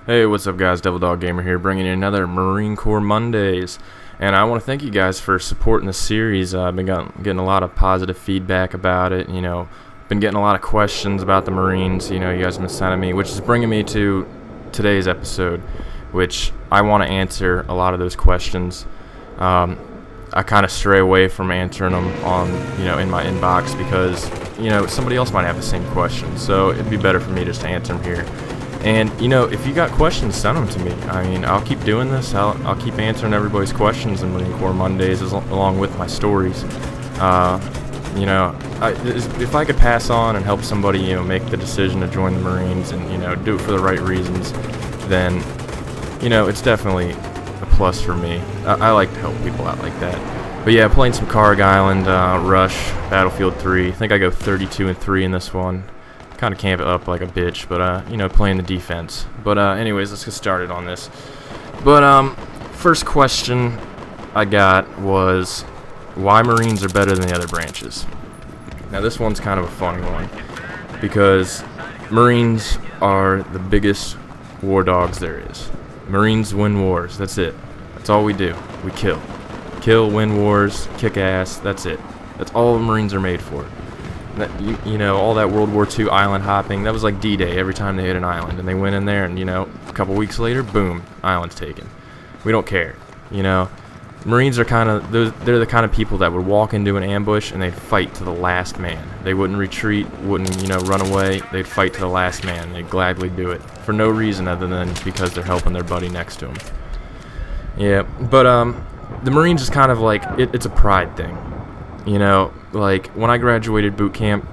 Hey, what's up, guys? Devil Dog Gamer here, bringing you another Marine Corps Mondays. And I want to thank you guys for supporting the series. I've been getting a lot of positive feedback about it. Been getting a lot of questions about the Marines. You guys have been sending me, which is bringing me to today's episode, which I want to answer a lot of those questions. I kind of stray away from answering them on, in my inbox because, somebody else might have the same question. So it'd be better for me just to answer them here. And, if you got questions, send them to me. I'll keep doing this. I'll keep answering everybody's questions in Marine Corps Mondays along with my stories. If I could pass on and help somebody, make the decision to join the Marines and, do it for the right reasons, then, it's definitely a plus for me. I like to help people out like that. But yeah, playing some Kharg Island, Rush, Battlefield 3. I think I go 32-3 in this one. Kind of camp it up like a bitch, but playing the defense. But anyways, let's get started on this. But first question I got was why Marines are better than the other branches. Now this one's kind of a funny one because Marines are the biggest war dogs there is. Marines win wars. That's it. That's all we do. We kill, win wars, kick ass. That's it. That's all Marines are made for. All that World War II island hopping, that was like D-Day every time they hit an island. And they went in there and, a couple weeks later, boom, island's taken. We don't care, Marines are they're the kind of people that would walk into an ambush and they'd fight to the last man. They wouldn't retreat, wouldn't, run away. They'd fight to the last man. They'd gladly do it for no reason other than because they're helping their buddy next to them. Yeah, but the Marines is kind of like, it's a pride thing. Like when I graduated boot camp,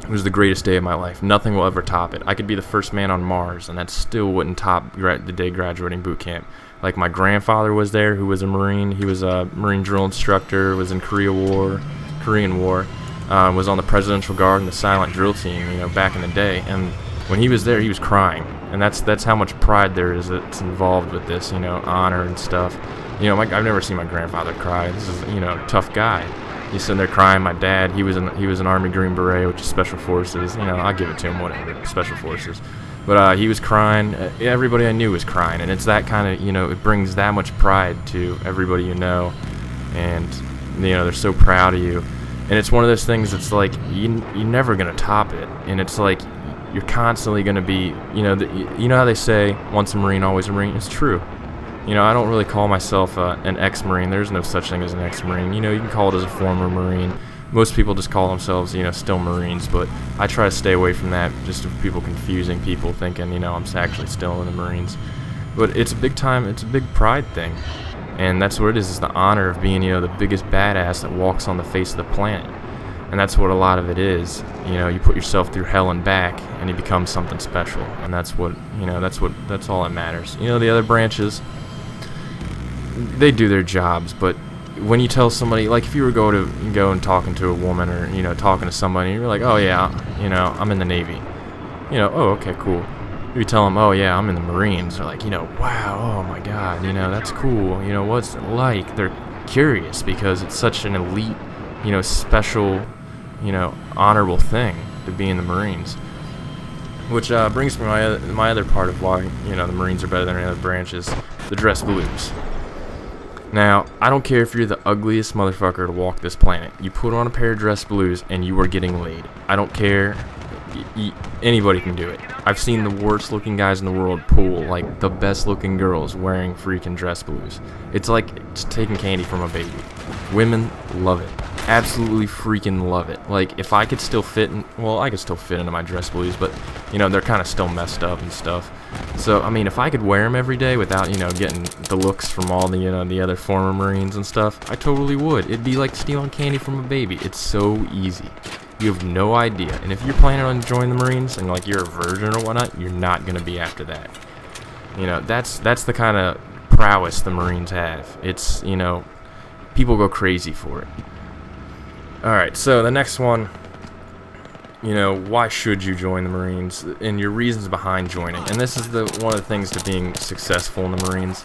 it was the greatest day of my life. Nothing will ever top it. I could be the first man on Mars, and that still wouldn't top the day graduating boot camp. Like my grandfather was there, who was a Marine. He was a Marine drill instructor, was in Korean War, was on the Presidential Guard and the Silent Drill Team, back in the day. And when he was there, he was crying. And that's how much pride there is that's involved with this, honor and stuff. I've never seen my grandfather cry. This is, a tough guy. He's sitting there crying. My dad, he was an Army Green Beret, which is Special Forces. I'll give it to him, whatever, Special Forces. But he was crying. Everybody I knew was crying, and it's that kind of, it brings that much pride to everybody you know, and they're so proud of you. And it's one of those things that's like you're never gonna top it, and it's like you're constantly gonna be, how they say once a Marine, always a Marine. It's true. I don't really call myself an ex-Marine. There's no such thing as an ex-Marine. You can call it as a former Marine. Most people just call themselves, still Marines, but I try to stay away from that, just of people confusing people, thinking, I'm actually still in the Marines. But it's a big pride thing, and that's what it is. It's the honor of being, the biggest badass that walks on the face of the planet, and that's what a lot of it is. You put yourself through hell and back, and you become something special, and that's all that matters. The other branches, they do their jobs, but when you tell somebody, like if you were go and talking to a woman or talking to somebody, you're like, oh yeah, I'm in the Navy, oh okay, cool. You tell them, oh yeah, I'm in the Marines. They're like, wow, oh my god, that's cool. What's it like? They're curious because it's such an elite, special, honorable thing to be in the Marines. Which brings me to my other part of why the Marines are better than any other branches: the dress blues. Now, I don't care if you're the ugliest motherfucker to walk this planet. You put on a pair of dress blues and you are getting laid. I don't care. Anybody can do it. I've seen the worst looking guys in the world pull like the best looking girls wearing freaking dress blues. It's like it's taking candy from a baby. Women love it. Absolutely freaking love it. Like if I could still fit in, well, I could still fit into my dress blues, but they're kind of still messed up and stuff. So if I could wear them every day without getting the looks from all the the other former Marines and stuff, I totally would. It'd be like stealing candy from a baby. It's so easy. You have no idea. And if you're planning on joining the Marines and like you're a virgin or whatnot, you're not gonna be after that. That's the kind of prowess the Marines have. It's people go crazy for it. Alright, so the next one, why should you join the Marines and your reasons behind joining. And this is one of the things to being successful in the Marines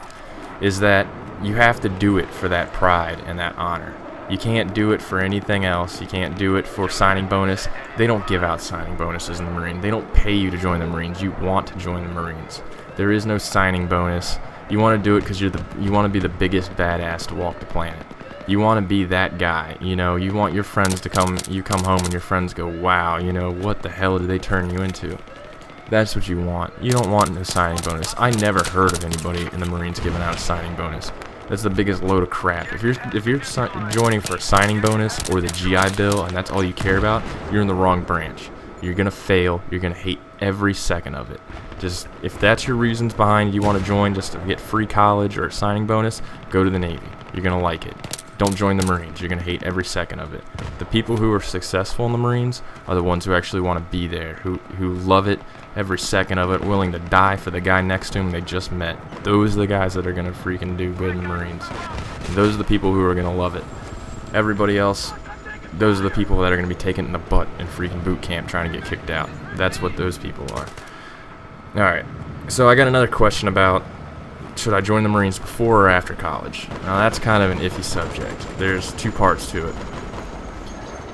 is that you have to do it for that pride and that honor. You can't do it for anything else. You can't do it for signing bonus. They don't give out signing bonuses in the Marine. They don't pay you to join the Marines. You want to join the Marines. There is no signing bonus. You want to do it because you want to be the biggest badass to walk the planet. You want to be that guy, you know. You want your friends to come home and your friends go, wow, you know, what the hell did they turn you into? That's what you want. You don't want a signing bonus. I never heard of anybody in the Marines giving out a signing bonus. That's the biggest load of crap. If you're joining for a signing bonus or the GI Bill and that's all you care about, you're in the wrong branch. You're gonna fail. You're gonna hate every second of it. Just if that's your reasons behind you want to join just to get free college or a signing bonus, go to the Navy. You're gonna like it. Don't join the Marines. You're going to hate every second of it. The people who are successful in the Marines are the ones who actually want to be there, who love it every second of it, willing to die for the guy next to him they just met. Those are the guys that are going to freaking do good in the Marines. Those are the people who are going to love it. Everybody else, those are the people that are going to be taken in the butt in freaking boot camp trying to get kicked out. That's what those people are. Alright, so I got another question about, should I join the Marines before or after college? Now that's kind of an iffy subject. There's two parts to it.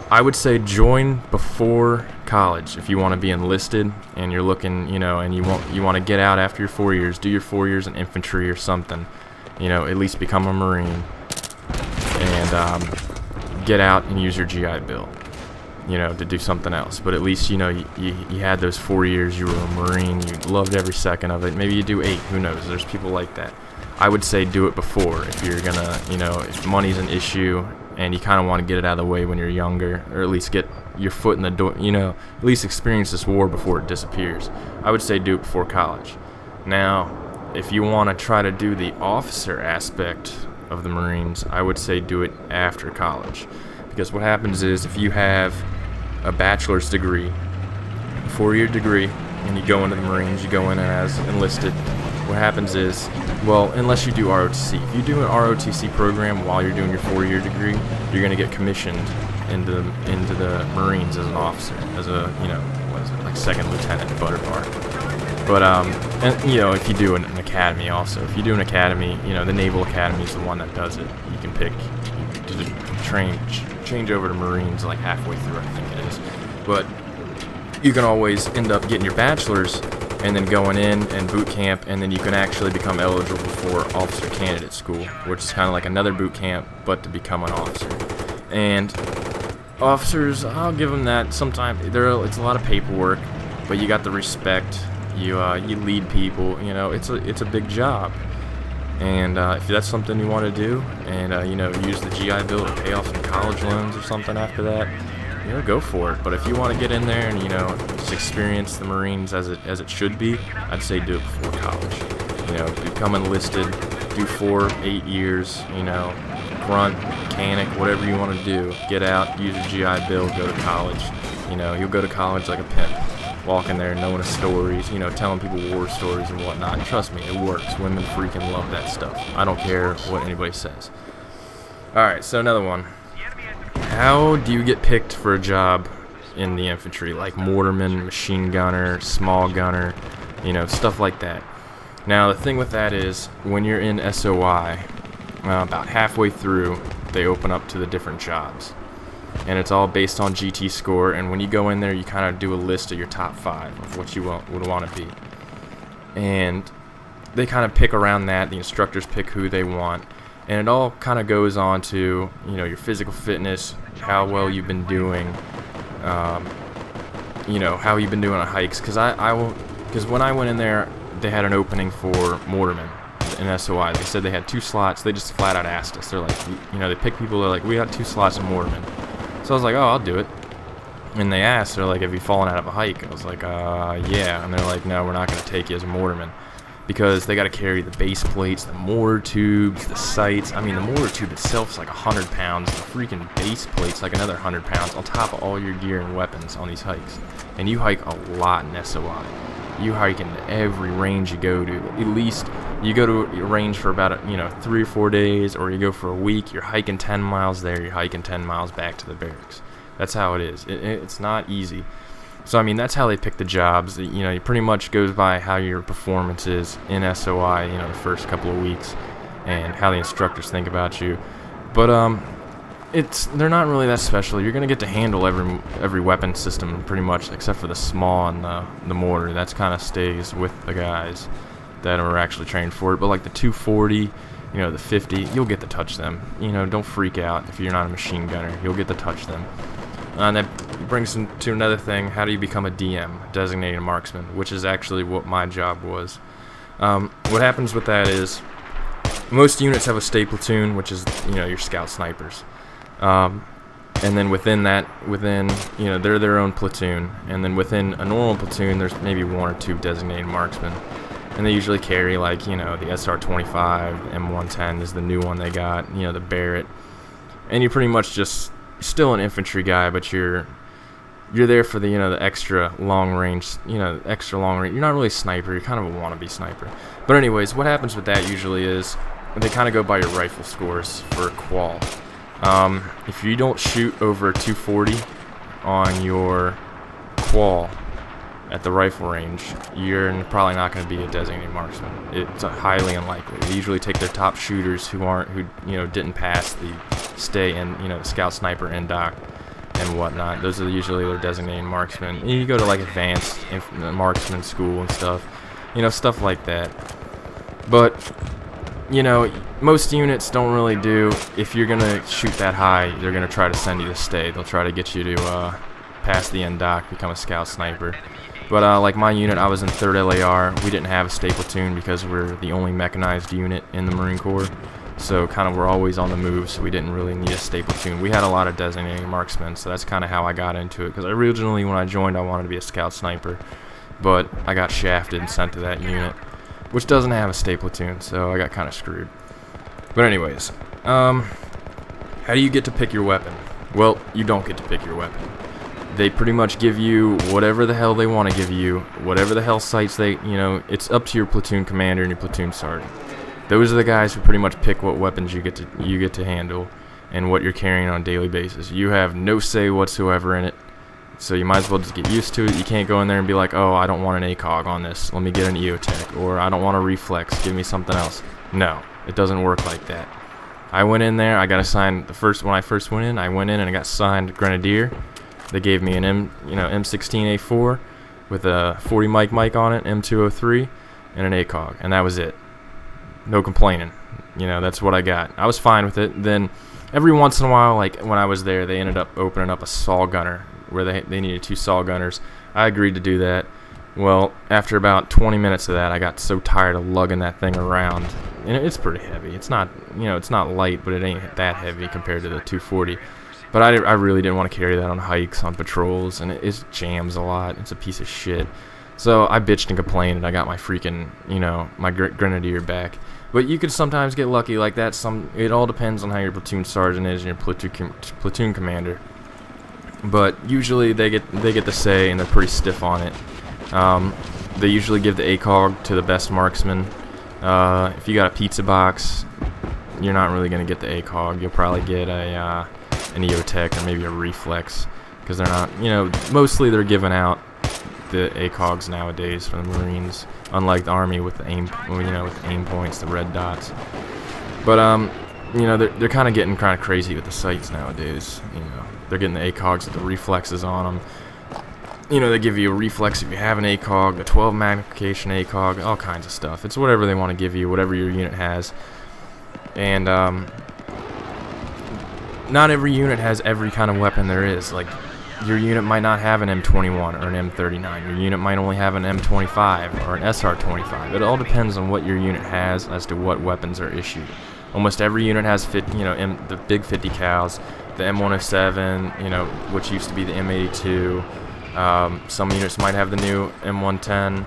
I would say join before college if you want to be enlisted and you're looking, you know, and you want to get out after your 4 years, do your 4 years in infantry or something, you know, at least become a Marine and get out and use your GI Bill, you know, to do something else. But at least, you know, you had those 4 years, you were a Marine, you loved every second of it. Maybe you do 8, who knows? There's people like that. I would say do it before if you're gonna, you know, if money's an issue and you kind of want to get it out of the way when you're younger, or at least get your foot in the door, you know, at least experience this war before it disappears. I would say do it before college. Now, if you want to try to do the officer aspect of the Marines, I would say do it after college. Because what happens is if you have a bachelor's degree, a 4-year degree, and you go into the Marines, you go in as enlisted, what happens is, well, unless you do ROTC. If you do an ROTC program while you're doing your 4-year degree, you're going to get commissioned into the Marines as an officer, as a, you know, what is it, like second lieutenant butter bar. But, and, you know, if you do an academy also, if you do an academy, you know, the Naval Academy is the one that does it. You can pick to change over to Marines like halfway through, I think it is. But you can always end up getting your bachelor's and then going in and boot camp, and then you can actually become eligible for officer candidate school, which is kind of like another boot camp, but to become an officer. And officers, I'll give them that. Sometimes it's a lot of paperwork, but you got the respect. You lead people. You know, it's a big job. And if that's something you want to do, and you know, use the GI Bill to pay off some college loans or something after that, you know, go for it. But if you want to get in there and, you know, just experience the Marines as it should be, I'd say do it before college. You know, become enlisted, do 4, 8 years, you know, grunt, mechanic, whatever you want to do. Get out, use your GI Bill, go to college. You know, you'll go to college like a pimp, walking there, knowing the stories, you know, telling people war stories and whatnot. And trust me, it works. Women freaking love that stuff. I don't care what anybody says. Alright, so another one. How do you get picked for a job in the infantry, like mortarman, machine gunner, small gunner, you know, stuff like that? Now, the thing with that is, when you're in SOI, about halfway through, they open up to the different jobs. And it's all based on GT score, and when you go in there, you kind of do a list of your top 5 of what you would want to be. And they kind of pick around that, the instructors pick who they want. And it all kind of goes on to, you know, your physical fitness, how well you've been doing, you know, how you've been doing on hikes. Because when I went in there, they had an opening for mortarmen in SOI. They said they had 2 slots. They just flat out asked us. They're like, you know, they pick people. They're like, we got 2 slots of mortarmen. So I was like, oh, I'll do it. And they asked, they're like, have you fallen out of a hike? I was like, yeah. And they're like, no, we're not going to take you as a mortarman. Because they got to carry the base plates, the mortar tubes, the sights. I mean, the mortar tube itself is like 100 pounds. The freaking base plate's like another 100 pounds on top of all your gear and weapons on these hikes. And you hike a lot in SOI. You hike in every range you go to. At least you go to a range for about 3 or 4 days, or you go for a week. You're hiking 10 miles there. You're hiking 10 miles back to the barracks. That's how it is. It's not easy. So, I mean, that's how they pick the jobs. You know, it pretty much goes by how your performance is in SOI, you know, the first couple of weeks, and how the instructors think about you. But they're not really that special. You're gonna get to handle every weapon system pretty much, except for the small and the mortar. That's kind of stays with the guys. that are actually trained for it. But like the 240, you know, the 50, you'll get to touch them. You know, don't freak out if you're not a machine gunner. You'll get to touch them. And that brings us to another thing. How do you become a DM, designated marksman, which is actually what my job was. What happens with that is most units have a stay platoon, which is, you know, your scout snipers. And then within that, you know, they're their own platoon. And then within a normal platoon, there's maybe 1 or 2 designated marksmen. And they usually carry, like, you know, the SR-25, M110 is the new one they got, you know, the Barrett. And you're pretty much just still an infantry guy, but you're there for the, you know, the extra long range, you know, extra long range. You're not really a sniper, you're kind of a wannabe sniper. But anyways, what happens with that usually is they kind of go by your rifle scores for a qual. If you don't shoot over 240 on your qual at the rifle range, you're probably not going to be a designated marksman. It's highly unlikely. They usually take their top shooters who you know, didn't pass the stay and, you know, the scout sniper NDOC and whatnot. Those are usually their designated marksmen. And you go to like advanced marksman school and stuff, you know, stuff like that. But you know, most units don't really do. If you're gonna shoot that high, they're gonna try to send you to stay. They'll try to get you to pass the NDOC, become a scout sniper. But like my unit, I was in 3rd LAR. We didn't have a stay platoon because we're the only mechanized unit in the Marine Corps. So kind of we're always on the move, so we didn't really need a stay platoon. We had a lot of designated marksmen, so that's kind of how I got into it. Because originally when I joined, I wanted to be a scout sniper, but I got shafted and sent to that unit, which doesn't have a stay platoon, so I got kind of screwed. But anyways, how do you get to pick your weapon? Well, you don't get to pick your weapon. They pretty much give you whatever the hell they want to give you, whatever the hell sights they, you know, it's up to your platoon commander and your platoon sergeant. Those are the guys who pretty much pick what weapons you get to handle and what you're carrying on a daily basis. You have no say whatsoever in it. So you might as well just get used to it. You can't go in there and be like, oh, I don't want an ACOG on this, let me get an EOTech, or I don't want a reflex, give me something else. No, it doesn't work like that. I went in there, I got assigned when I first went in, I went in and I got assigned Grenadier. They gave me an M16A4 with a 40 mic on it, M203, and an ACOG, and that was it. No complaining. You know, that's what I got. I was fine with it. Then every once in a while, like when I was there, they ended up opening up a saw gunner where they needed 2 saw gunners. I agreed to do that. Well, after about 20 minutes of that, I got so tired of lugging that thing around. And it's pretty heavy. It's not, you know, it's not light, but it ain't that heavy compared to the 240. But I really didn't want to carry that on hikes, on patrols, and it jams a lot. It's a piece of shit. So I bitched and complained, and I got my freaking, you know, my Grenadier back. But you could sometimes get lucky like that. It all depends on how your platoon sergeant is and your platoon commander. But usually they get the say, and they're pretty stiff on it. They usually give the ACOG to the best marksman. If you got a pizza box, you're not really going to get the ACOG. You'll probably get an EOTech or maybe a reflex, because they're not, you know, mostly they're giving out the ACOGs nowadays for the Marines, unlike the Army with the aim, you know, with the aim points, the red dots. But you know, they're kind of getting kind of crazy with the sights nowadays. You know, they're getting the ACOGs with the reflexes on them. You know, they give you a reflex if you have an ACOG, the 12 magnification ACOG, all kinds of stuff. It's whatever they want to give you, whatever your unit has. And not every unit has every kind of weapon there is. Like, your unit might not have an M21 or an M39. Your unit might only have an M25 or an SR25. It all depends on what your unit has as to what weapons are issued. Almost every unit has the big 50 cals, the M107, you know, which used to be the M82. Some units might have the new M110.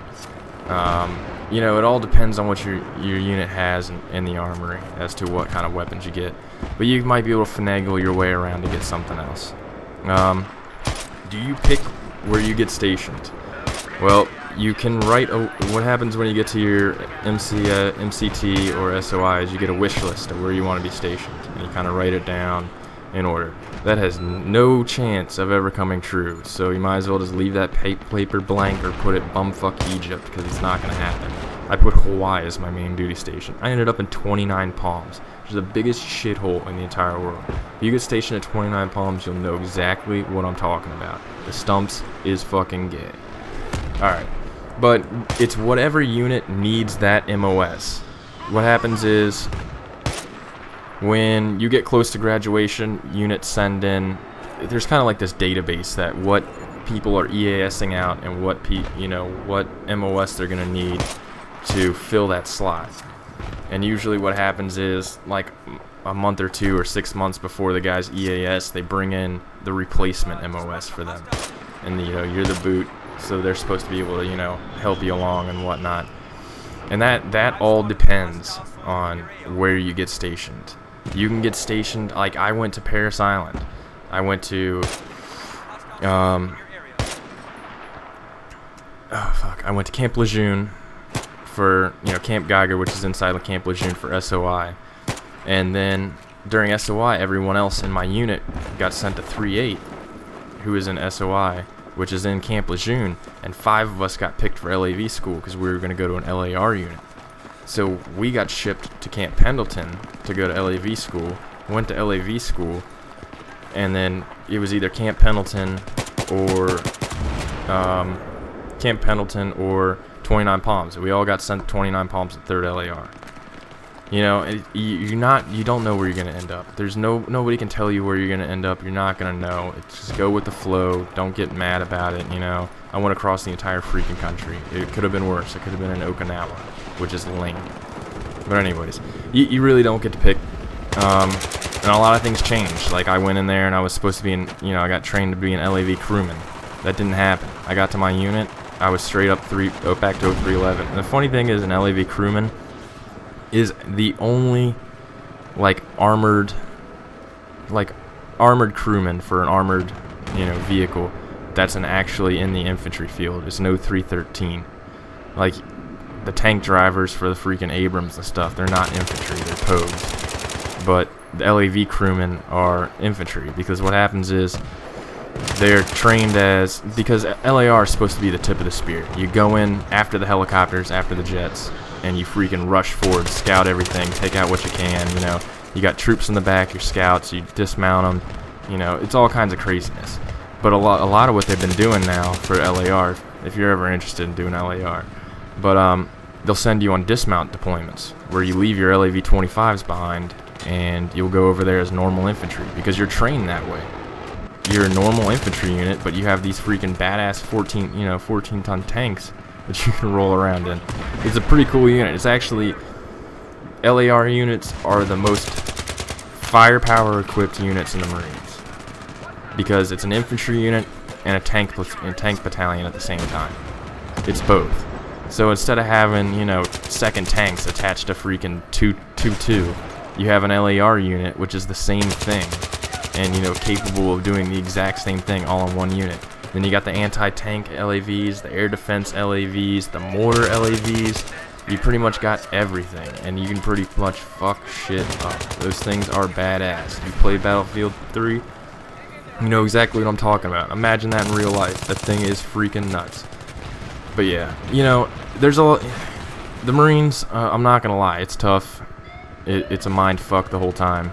You know, it all depends on what your unit has in the armory as to what kind of weapons you get. But you might be able to finagle your way around to get something else. Do you pick where you get stationed? Well, you can write what happens when you get to your MCT or SOI is you get a wish list of where you want to be stationed, and you kind of write it down in order. That has no chance of ever coming true, so you might as well just leave that paper blank or put it bumfuck Egypt, because it's not going to happen. I put Hawaii as my main duty station. I ended up in 29 Palms, which is the biggest shithole in the entire world. If you get stationed at 29 Palms, you'll know exactly what I'm talking about. The Stumps is fucking gay. Alright, But it's whatever unit needs that MOS. What happens is, when you get close to graduation, units send in, there's kind of like this database that what people are EASing out and what MOS they're gonna need to fill that slot. And usually what happens is, like a month or 2 or 6 months before the guys EAS, they bring in the replacement MOS for them. And you're the boot, so they're supposed to be able to help you along and whatnot. And that all depends on where you get stationed. You can get stationed, like I went to Paris Island. I went to I went to Camp Lejeune for Camp Geiger, which is inside of Camp Lejeune, for SOI. And then during SOI, everyone else in my unit got sent to 3-8, who is in SOI, which is in Camp Lejeune, and 5 of us got picked for LAV school because we were going to go to an LAR unit. So we got shipped to Camp Pendleton to go to LAV school, went to LAV school, and then it was either Camp Pendleton or 29 Palms. We all got sent to 29 Palms at 3rd LAR. You don't know where you're gonna end up. There's nobody can tell you where you're gonna end up. You're not gonna know. Just go with the flow. Don't get mad about it. I went across the entire freaking country. It could have been worse. It could have been in Okinawa, which is lame. But anyways, you really don't get to pick. And a lot of things change. Like I went in there and I was supposed to be I got trained to be an LAV crewman. That didn't happen. I got to my unit. I was straight up back to 0311. And the funny thing is, an LAV crewman is the only armored crewman for an armored vehicle that's actually in the infantry field. It's no 313. Like the tank drivers for the freaking Abrams and stuff, they're not infantry, they're pogues. But the LAV crewmen are infantry, because what happens is they're trained because LAR is supposed to be the tip of the spear. You go in after the helicopters, after the jets, and you freaking rush forward, scout everything, take out what you can. You got troops in the back, your scouts, you dismount them. It's all kinds of craziness. But a lot of what they've been doing now for LAR, if you're ever interested in doing LAR, but they'll send you on dismount deployments where you leave your LAV 25s behind and you'll go over there as normal infantry because you're trained that way. You're a normal infantry unit, but you have these freaking badass 14-ton tanks that you can roll around in. It's a pretty cool unit. It's actually, LAR units are the most firepower equipped units in the Marines, because it's an infantry unit and a tank battalion at the same time. It's both. So instead of having, second tanks attached to freaking 222, you have an LAR unit, which is the same thing, and capable of doing the exact same thing all in one unit. Then you got the anti-tank LAVs, the air defense LAVs, the mortar LAVs. You pretty much got everything, and you can pretty much fuck shit up. Those things are badass. If you play Battlefield 3, you know exactly what I'm talking about. Imagine that in real life. That thing is freaking nuts. But yeah, there's the Marines, I'm not gonna lie, it's tough. It's a mind fuck the whole time.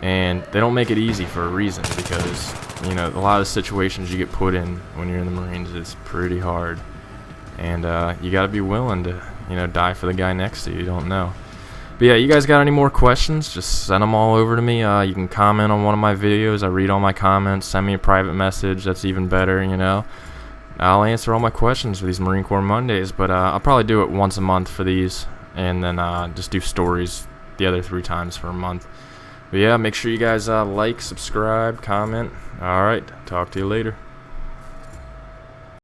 And they don't make it easy for a reason, because a lot of situations you get put in when you're in the Marines is pretty hard, and you got to be willing to die for the guy next to you. You don't know. But yeah, you guys got any more questions, just send them all over to me. You can comment on one of my videos. I read all my comments. Send me a private message. That's even better. I'll answer all my questions for these Marine Corps Mondays, but I'll probably do it once a month for these, and then just do stories the other 3 times for a month. But yeah, make sure you guys like, subscribe, comment. Alright, talk to you later.